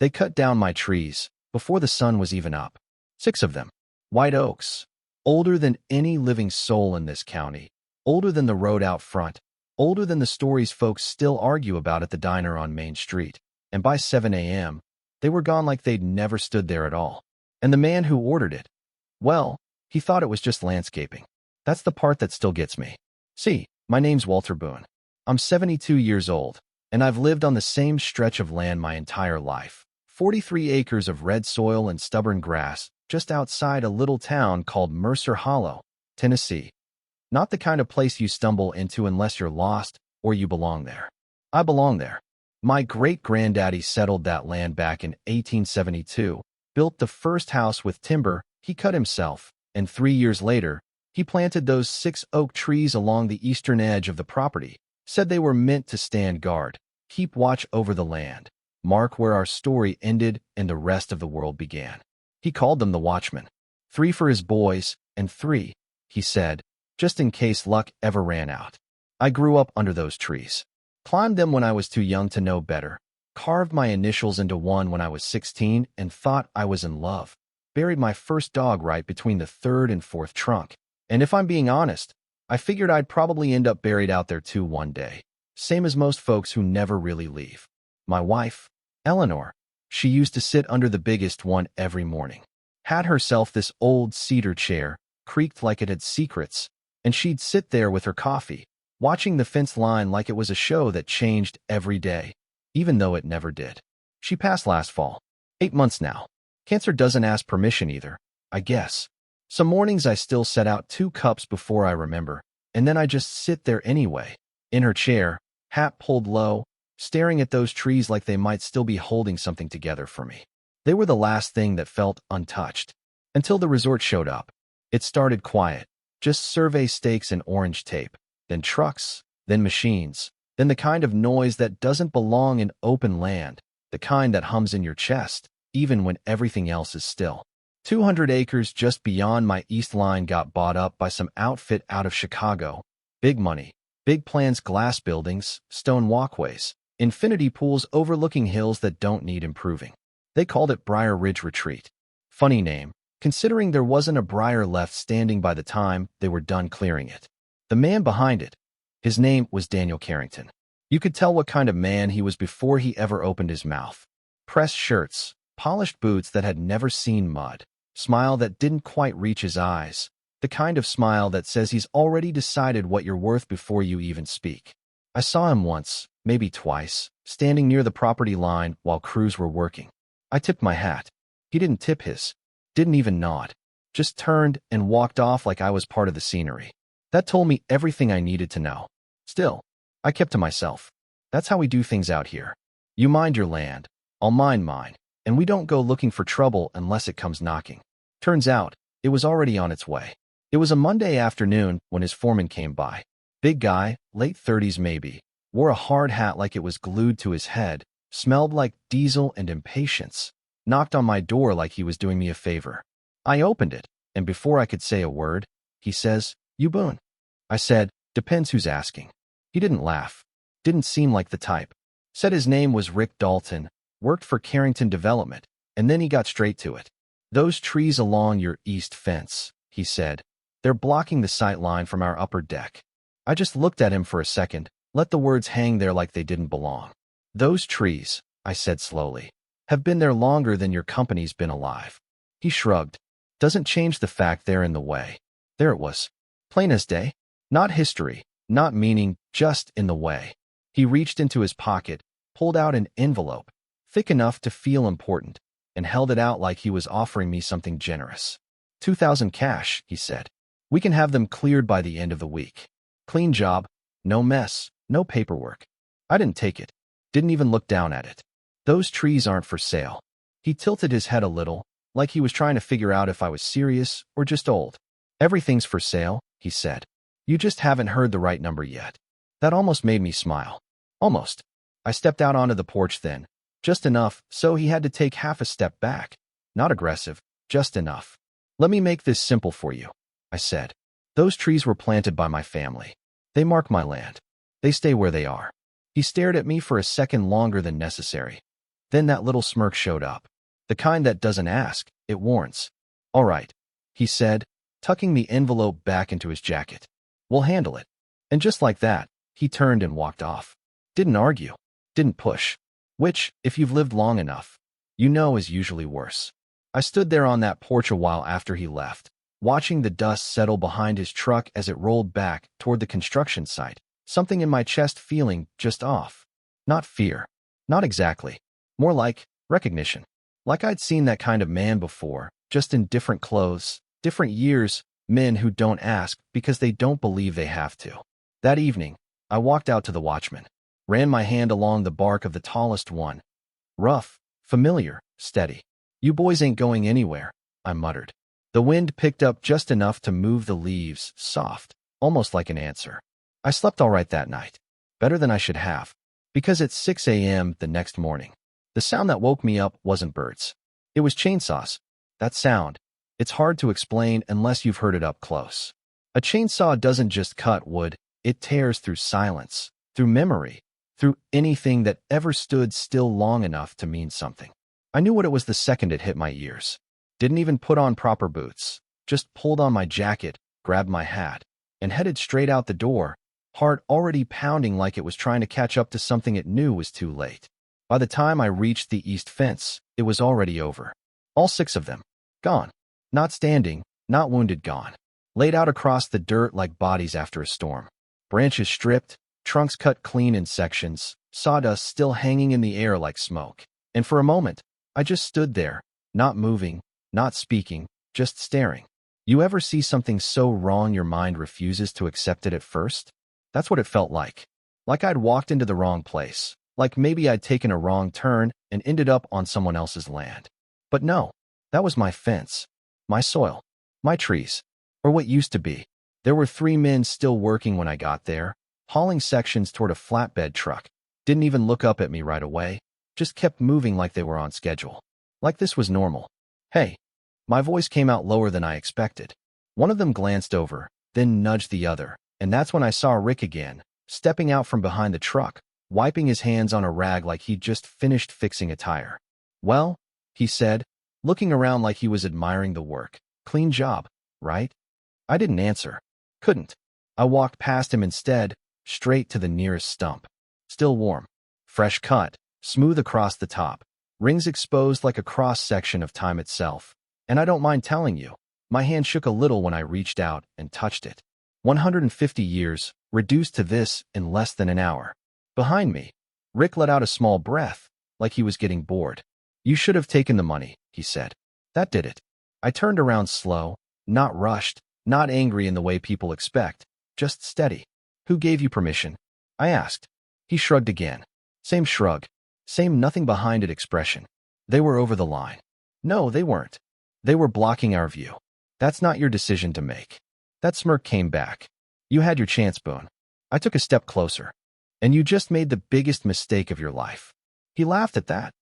They cut down my trees before the sun was even up. 6 of them. White oaks. Older than any living soul in this county. Older than the road out front. Older than the stories folks still argue about at the diner on Main Street. And by 7 a.m., they were gone like they'd never stood there at all. And the man who ordered it, well, he thought it was just landscaping. That's the part that still gets me. See, my name's Walter Boone. I'm 72 years old, and I've lived on the same stretch of land my entire life. 43 acres of red soil and stubborn grass just outside a little town called Mercer Hollow, Tennessee. Not the kind of place you stumble into unless you're lost or you belong there. I belong there. My great-granddaddy settled that land back in 1872, built the first house with timber he cut himself, and 3 years later, he planted those 6 oak trees along the eastern edge of the property, said they were meant to stand guard, keep watch over the land, mark where our story ended and the rest of the world began. He called them the watchmen. 3 for his boys, and 3, he said, just in case luck ever ran out. I grew up under those trees. Climbed them when I was too young to know better, carved my initials into one when I was 16 and thought I was in love, buried my first dog right between the 3rd and 4th trunk. And if I'm being honest, I figured I'd probably end up buried out there too one day, same as most folks who never really leave. My wife, Eleanor, she used to sit under the biggest one every morning, had herself this old cedar chair, creaked like it had secrets, and she'd sit there with her coffee, watching the fence line like it was a show that changed every day, even though it never did. She passed last fall. 8 months now. Cancer doesn't ask permission either, I guess. Some mornings I still set out 2 cups before I remember, and then I just sit there anyway, in her chair, hat pulled low, staring at those trees like they might still be holding something together for me. They were the last thing that felt untouched. Until the resort showed up. It started quiet, just survey stakes and orange tape, then trucks, then machines, then the kind of noise that doesn't belong in open land, the kind that hums in your chest, even when everything else is still. 200 acres just beyond my east line got bought up by some outfit out of Chicago. Big money, big plans, glass buildings, stone walkways, infinity pools overlooking hills that don't need improving. They called it Briar Ridge Retreat. Funny name, considering there wasn't a briar left standing by the time they were done clearing it. The man behind it, his name was Daniel Carrington. You could tell what kind of man he was before he ever opened his mouth. Pressed shirts, polished boots that had never seen mud, smile that didn't quite reach his eyes, the kind of smile that says he's already decided what you're worth before you even speak. I saw him once, maybe twice, standing near the property line while crews were working. I tipped my hat. He didn't tip his, didn't even nod, just turned and walked off like I was part of the scenery. That told me everything I needed to know. Still, I kept to myself. That's how we do things out here. You mind your land, I'll mind mine, and we don't go looking for trouble unless it comes knocking. Turns out, it was already on its way. It was a Monday afternoon when his foreman came by. Big guy, late 30s maybe, wore a hard hat like it was glued to his head, smelled like diesel and impatience, knocked on my door like he was doing me a favor. I opened it, and before I could say a word, he says, "You Boone?" I said, "Depends who's asking." He didn't laugh. Didn't seem like the type. Said his name was Rick Dalton, worked for Carrington Development, and then he got straight to it. "Those trees along your east fence," he said. "They're blocking the sight line from our upper deck." I just looked at him for a second, let the words hang there like they didn't belong. "Those trees," I said slowly, "have been there longer than your company's been alive." He shrugged. "Doesn't change the fact they're in the way." There it was. Plain as day. Not history, not meaning, just in the way. He reached into his pocket, pulled out an envelope, thick enough to feel important, and held it out like he was offering me something generous. 2,000 cash, he said. "We can have them cleared by the end of the week. Clean job, no mess, no paperwork." I didn't take it. Didn't even look down at it. "Those trees aren't for sale." He tilted his head a little, like he was trying to figure out if I was serious or just old. "Everything's for sale," he said. "You just haven't heard the right number yet." That almost made me smile. Almost. I stepped out onto the porch then, just enough so he had to take half a step back. Not aggressive, just enough. "Let me make this simple for you," I said. "Those trees were planted by my family. They mark my land. They stay where they are." He stared at me for a second longer than necessary. Then that little smirk showed up. The kind that doesn't ask, it warns. "All right," he said, tucking the envelope back into his jacket. "We'll handle it." And just like that, he turned and walked off. Didn't argue. Didn't push. Which, if you've lived long enough, you know is usually worse. I stood there on that porch a while after he left, watching the dust settle behind his truck as it rolled back toward the construction site, something in my chest feeling just off. Not fear. Not exactly. More like recognition. Like I'd seen that kind of man before, just in different clothes, different years, men who don't ask because they don't believe they have to. That evening, I walked out to the watchmen, ran my hand along the bark of the tallest one. Rough, familiar, steady. "You boys ain't going anywhere," I muttered. The wind picked up just enough to move the leaves, soft, almost like an answer. I slept all right that night. Better than I should have. Because at 6 a.m. the next morning, the sound that woke me up wasn't birds. It was chainsaws. That sound. It's hard to explain unless you've heard it up close. A chainsaw doesn't just cut wood, it tears through silence, through memory, through anything that ever stood still long enough to mean something. I knew what it was the second it hit my ears. Didn't even put on proper boots. Just pulled on my jacket, grabbed my hat, and headed straight out the door, heart already pounding like it was trying to catch up to something it knew was too late. By the time I reached the east fence, it was already over. All 6 of them. Gone. Not standing, not wounded, gone. Laid out across the dirt like bodies after a storm. Branches stripped, trunks cut clean in sections, sawdust still hanging in the air like smoke. And for a moment, I just stood there, not moving, not speaking, just staring. You ever see something so wrong your mind refuses to accept it at first? That's what it felt like. Like I'd walked into the wrong place. Like maybe I'd taken a wrong turn and ended up on someone else's land. But no, that was my fence, my soil, my trees, or what used to be. There were 3 men still working when I got there, hauling sections toward a flatbed truck. Didn't even look up at me right away, just kept moving like they were on schedule. Like this was normal. "Hey." My voice came out lower than I expected. One of them glanced over, then nudged the other, and that's when I saw Rick again, stepping out from behind the truck, wiping his hands on a rag like he'd just finished fixing a tire. "Well," he said, looking around like he was admiring the work. "Clean job, right?" I didn't answer. Couldn't. I walked past him instead, straight to the nearest stump. Still warm. Fresh cut, smooth across the top, rings exposed like a cross-section of time itself. And I don't mind telling you, my hand shook a little when I reached out and touched it. 150 years, reduced to this in less than an hour. Behind me, Rick let out a small breath, like he was getting bored. "You should have taken the money," he said. That did it. I turned around slow, not rushed, not angry in the way people expect, just steady. "Who gave you permission?" I asked. He shrugged again. Same shrug, same nothing behind it expression. "They were over the line." "No, they weren't. They were blocking our view." "That's not your decision to make." That smirk came back. "You had your chance, Boone." I took a step closer. "And you just made the biggest mistake of your life." He laughed at that.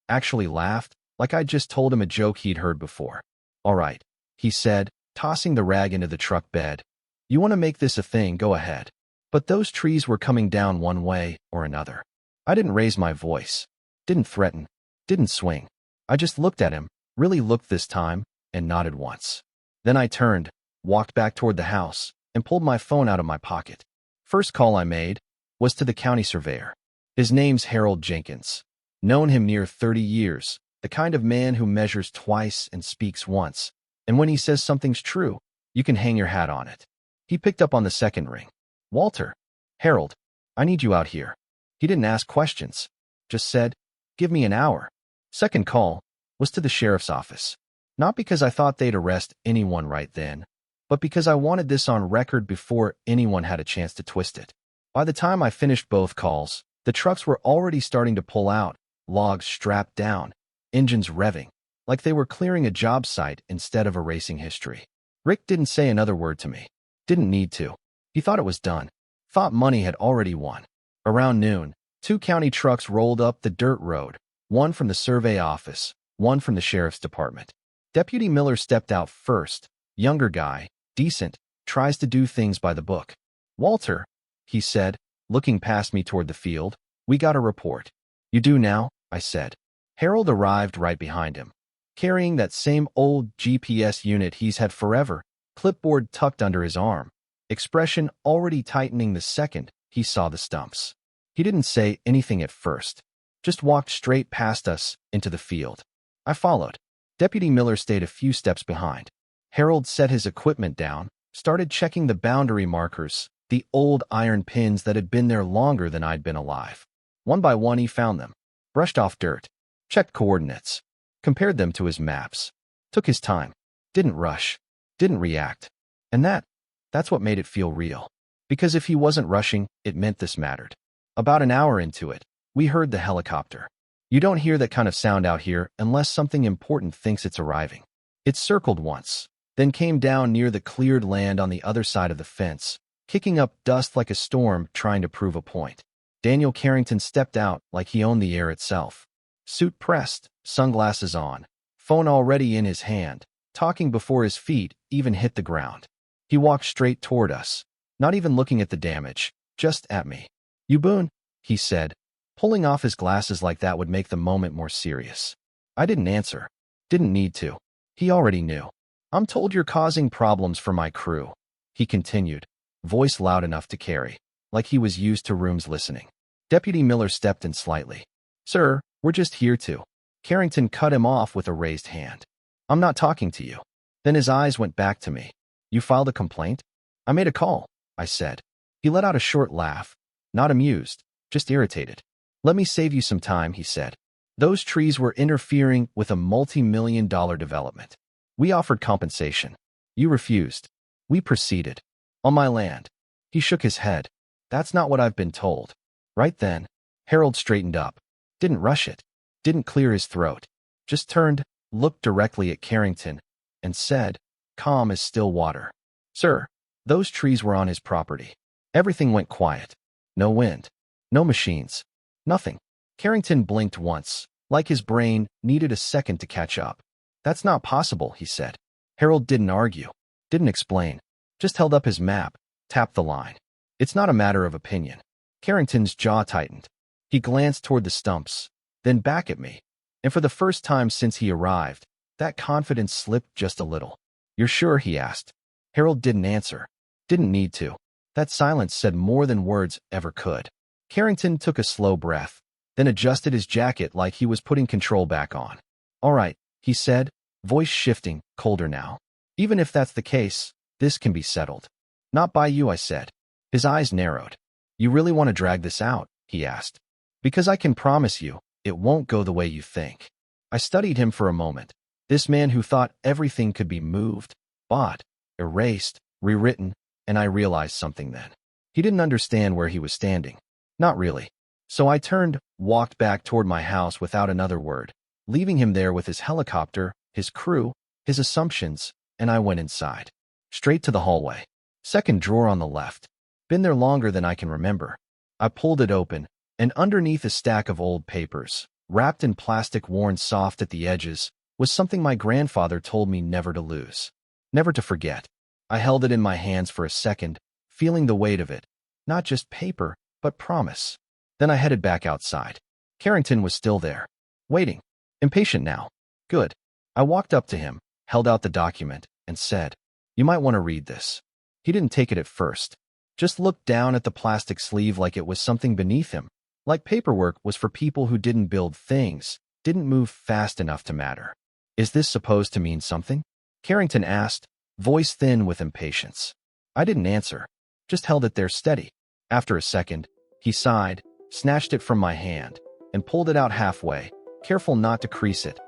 Actually laughed, like I'd just told him a joke he'd heard before. "All right," he said, tossing the rag into the truck bed. "You want to make this a thing, go ahead. But those trees were coming down one way or another." I didn't raise my voice. Didn't threaten. Didn't swing. I just looked at him, really looked this time, and nodded once. Then I turned, walked back toward the house, and pulled my phone out of my pocket. First call I made was to the county surveyor. His name's Harold Jenkins. Known him near 30 years, the kind of man who measures twice and speaks once. And when he says something's true, you can hang your hat on it. He picked up on the second ring. "Walter." "Harold, I need you out here." He didn't ask questions, just said, "Give me an hour." Second call was to the sheriff's office. Not because I thought they'd arrest anyone right then, but because I wanted this on record before anyone had a chance to twist it. By the time I finished both calls, the trucks were already starting to pull out, logs strapped down, engines revving, like they were clearing a job site instead of erasing history. Rick didn't say another word to me. Didn't need to. He thought it was done. Thought money had already won. Around noon, 2 county trucks rolled up the dirt road, one from the survey office, one from the sheriff's department. Deputy Miller stepped out first. Younger guy, decent, tries to do things by the book. "Walter," he said, looking past me toward the field, "we got a report." "You do now?" I said. Harold arrived right behind him, carrying that same old GPS unit he's had forever, clipboard tucked under his arm, expression already tightening the second he saw the stumps. He didn't say anything at first, just walked straight past us into the field. I followed. Deputy Miller stayed a few steps behind. Harold set his equipment down, started checking the boundary markers, the old iron pins that had been there longer than I'd been alive. One by one he found them, brushed off dirt, checked coordinates, compared them to his maps, took his time, didn't rush, didn't react. And that's what made it feel real. Because if he wasn't rushing, it meant this mattered. About an hour into it, we heard the helicopter. You don't hear that kind of sound out here unless something important thinks it's arriving. It circled once, then came down near the cleared land on the other side of the fence, kicking up dust like a storm trying to prove a point. Daniel Carrington stepped out like he owned the air itself. Suit pressed, sunglasses on, phone already in his hand, talking before his feet even hit the ground. He walked straight toward us, not even looking at the damage, just at me. "You Boone," he said. Pulling off his glasses like that would make the moment more serious. I didn't answer. Didn't need to. He already knew. "I'm told you're causing problems for my crew," he continued, voice loud enough to carry, like he was used to rooms listening. Deputy Miller stepped in slightly. "Sir, we're just here to." Carrington cut him off with a raised hand. "I'm not talking to you." Then his eyes went back to me. "You filed a complaint?" "I made a call," I said. He let out a short laugh, not amused, just irritated. "Let me save you some time," he said. "Those trees were interfering with a multi-million-dollar development. We offered compensation. You refused. We proceeded. On my land." He shook his head. "That's not what I've been told." Right then, Harold straightened up. Didn't rush it. Didn't clear his throat. Just turned, looked directly at Carrington, and said, calm as still water, "Sir, those trees were on his property." Everything went quiet. No wind. No machines. Nothing. Carrington blinked once, like his brain needed a second to catch up. "That's not possible," he said. Harold didn't argue. Didn't explain. Just held up his map, tapped the line. "It's not a matter of opinion." Carrington's jaw tightened. He glanced toward the stumps, then back at me. And for the first time since he arrived, that confidence slipped just a little. "You're sure?" he asked. Harold didn't answer. Didn't need to. That silence said more than words ever could. Carrington took a slow breath, then adjusted his jacket like he was putting control back on. "All right," he said, voice shifting, colder now. "Even if that's the case, this can be settled." "Not by you," I said. His eyes narrowed. "You really want to drag this out?" he asked. "Because I can promise you, it won't go the way you think." I studied him for a moment. This man who thought everything could be moved, bought, erased, rewritten, and I realized something then. He didn't understand where he was standing. Not really. So I turned, walked back toward my house without another word, leaving him there with his helicopter, his crew, his assumptions, and I went inside. Straight to the hallway. Second drawer on the left. Been there longer than I can remember. I pulled it open, and underneath a stack of old papers, wrapped in plastic worn soft at the edges, was something my grandfather told me never to lose. Never to forget. I held it in my hands for a second, feeling the weight of it. Not just paper, but promise. Then I headed back outside. Carrington was still there. Waiting. Impatient now. Good. I walked up to him, held out the document, and said, "You might want to read this." He didn't take it at first. Just looked down at the plastic sleeve like it was something beneath him. Like paperwork was for people who didn't build things, didn't move fast enough to matter. "Is this supposed to mean something?" Carrington asked, voice thin with impatience. I didn't answer. Just held it there steady. After a second, he sighed, snatched it from my hand, and pulled it out halfway, careful not to crease it.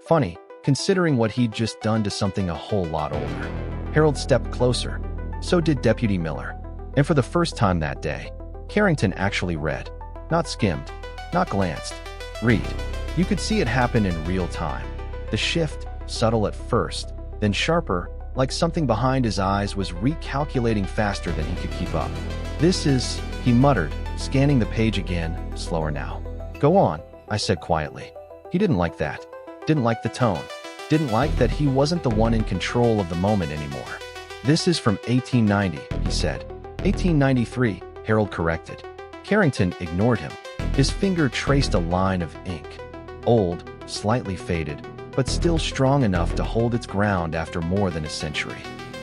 Funny, considering what he'd just done to something a whole lot older. Harold stepped closer. So did Deputy Miller. And for the first time that day, Carrington actually read. Not skimmed, not glanced. Read. You could see it happen in real time. The shift, subtle at first, then sharper, like something behind his eyes was recalculating faster than he could keep up. "This is," he muttered, scanning the page again, slower now. "Go on," I said quietly. He didn't like that. Didn't like the tone. Didn't like that he wasn't the one in control of the moment anymore. "This is from 1890, he said. 1893, Harold corrected. Carrington ignored him. His finger traced a line of ink. Old, slightly faded, but still strong enough to hold its ground after more than a century.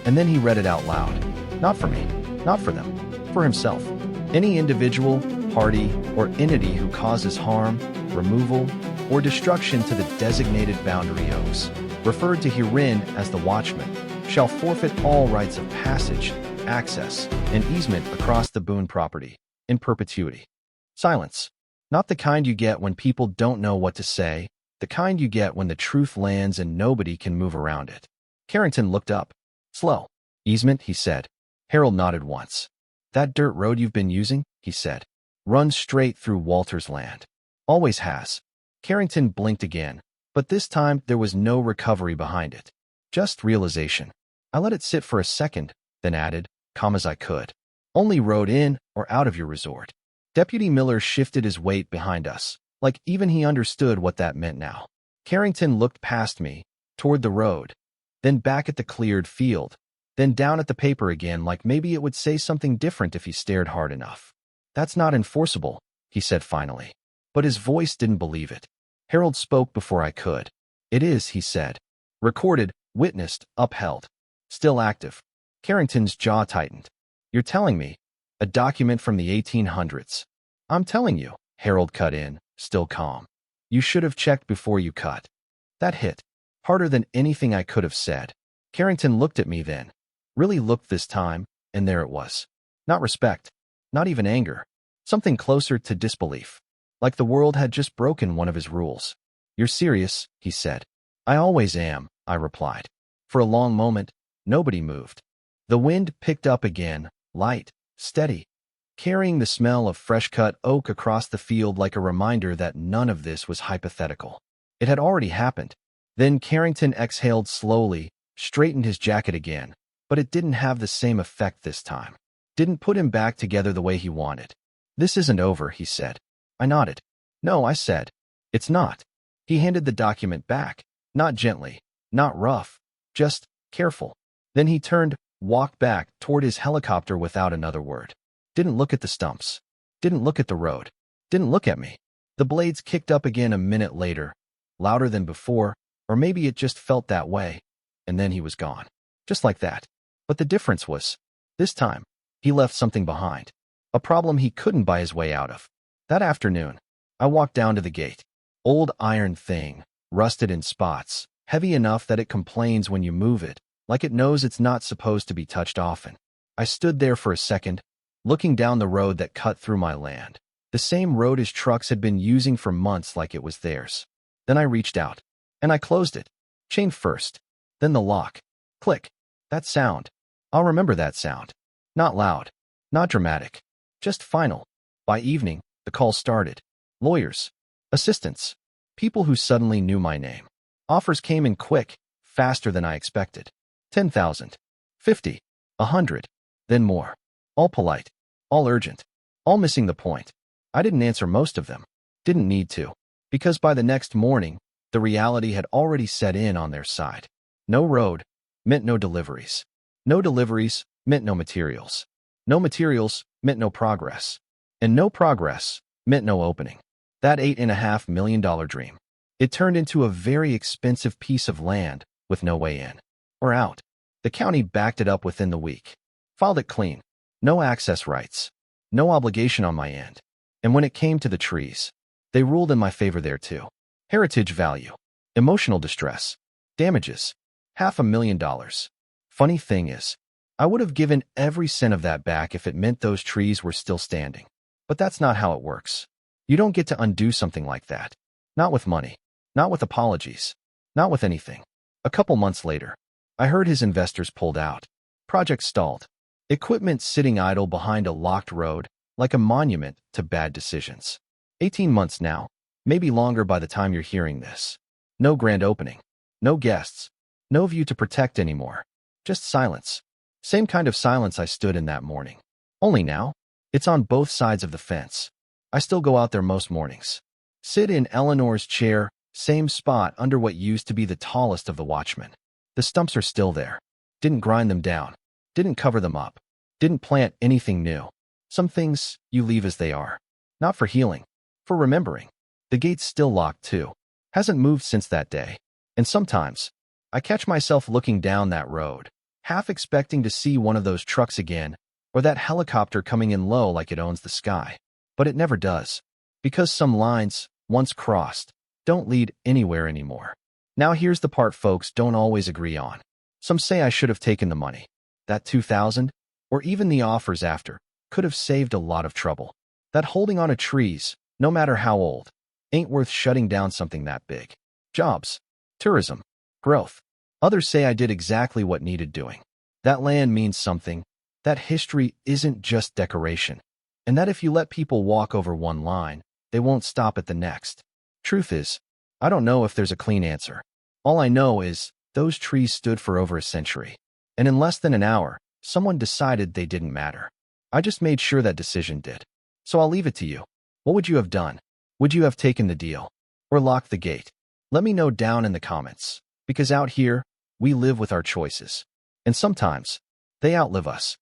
And then he read it out loud. Not for me, not for them, for himself. Any individual, party, or entity who causes harm, removal, or destruction to the designated boundary oaks, referred to herein as the watchmen, shall forfeit all rights of passage, access, and easement across the Boone property, in perpetuity. Silence. Not the kind you get when people don't know what to say, the kind you get when the truth lands and nobody can move around it. Carrington looked up. Slow. Easement, he said. Harold nodded once. That dirt road you've been using, he said, runs straight through Walter's land. Always has. Carrington blinked again, but this time there was no recovery behind it. Just realization. I let it sit for a second, then added, calm as I could. Only road in or out of your resort. Deputy Miller shifted his weight behind us, like even he understood what that meant now. Carrington looked past me, toward the road, then back at the cleared field, then down at the paper again like maybe it would say something different if he stared hard enough. That's not enforceable, he said finally. But his voice didn't believe it. Harold spoke before I could. It is, he said. Recorded, witnessed, upheld. Still active. Carrington's jaw tightened. You're telling me? A document from the 1800s. I'm telling you, Harold cut in, still calm. You should have checked before you cut. That hit. Harder than anything I could have said. Carrington looked at me then. Really looked this time, and there it was. Not respect. Not even anger. Something closer to disbelief. Like the world had just broken one of his rules. You're serious, he said. I always am, I replied. For a long moment, nobody moved. The wind picked up again, light, steady, carrying the smell of fresh-cut oak across the field like a reminder that none of this was hypothetical. It had already happened. Then Carrington exhaled slowly, straightened his jacket again, but it didn't have the same effect this time. Didn't put him back together the way he wanted. This isn't over, he said. I nodded. No, I said. It's not. He handed the document back, not gently, not rough, just careful. Then he turned, walked back toward his helicopter without another word. Didn't look at the stumps. Didn't look at the road. Didn't look at me. The blades kicked up again a minute later, louder than before, or maybe it just felt that way, and then he was gone. Just like that. But the difference was, this time, he left something behind. A problem he couldn't buy his way out of. That afternoon, I walked down to the gate. Old iron thing, rusted in spots, heavy enough that it complains when you move it, like it knows it's not supposed to be touched often. I stood there for a second, looking down the road that cut through my land. The same road his trucks had been using for months like it was theirs. Then I reached out, and I closed it. Chain first, then the lock. Click. That sound. I'll remember that sound. Not loud, not dramatic, just final. By evening, the call started. Lawyers, assistants, people who suddenly knew my name. Offers came in quick, faster than I expected. 10,000, 50, 100, then more. All polite, all urgent, all missing the point. I didn't answer most of them. Didn't need to, because by the next morning, the reality had already set in on their side. No road meant no deliveries. No deliveries meant no materials. No materials meant no progress. And no progress meant no opening. That $8.5 million dream. It turned into a very expensive piece of land with no way in or out. The county backed it up within the week. Filed it clean. No access rights. No obligation on my end. And when it came to the trees, they ruled in my favor there too. Heritage value. Emotional distress. Damages. $500,000. Funny thing is, I would have given every cent of that back if it meant those trees were still standing. But that's not how it works. You don't get to undo something like that. Not with money. Not with apologies. Not with anything. A couple months later, I heard his investors pulled out. Project stalled. Equipment sitting idle behind a locked road, like a monument to bad decisions. 18 months now, maybe longer by the time you're hearing this. No grand opening. No guests. No view to protect anymore. Just silence. Same kind of silence I stood in that morning. Only now, it's on both sides of the fence. I still go out there most mornings. Sit in Eleanor's chair, same spot under what used to be the tallest of the watchmen. The stumps are still there. Didn't grind them down. Didn't cover them up. Didn't plant anything new. Some things you leave as they are. Not for healing. For remembering. The gate's still locked too. Hasn't moved since that day. And sometimes, I catch myself looking down that road, half expecting to see one of those trucks again, or that helicopter coming in low like it owns the sky. But it never does. Because some lines, once crossed, don't lead anywhere anymore. Now here's the part folks don't always agree on. Some say I should have taken the money. That $2,000, or even the offers after, could have saved a lot of trouble. That holding on to trees, no matter how old, ain't worth shutting down something that big. Jobs, tourism, growth. Others say I did exactly what needed doing. That land means something. That history isn't just decoration. And that if you let people walk over one line, they won't stop at the next. Truth is, I don't know if there's a clean answer. All I know is, those trees stood for over a century. And in less than an hour, someone decided they didn't matter. I just made sure that decision did. So I'll leave it to you. What would you have done? Would you have taken the deal? Or locked the gate? Let me know down in the comments. Because out here, we live with our choices. And sometimes, they outlive us.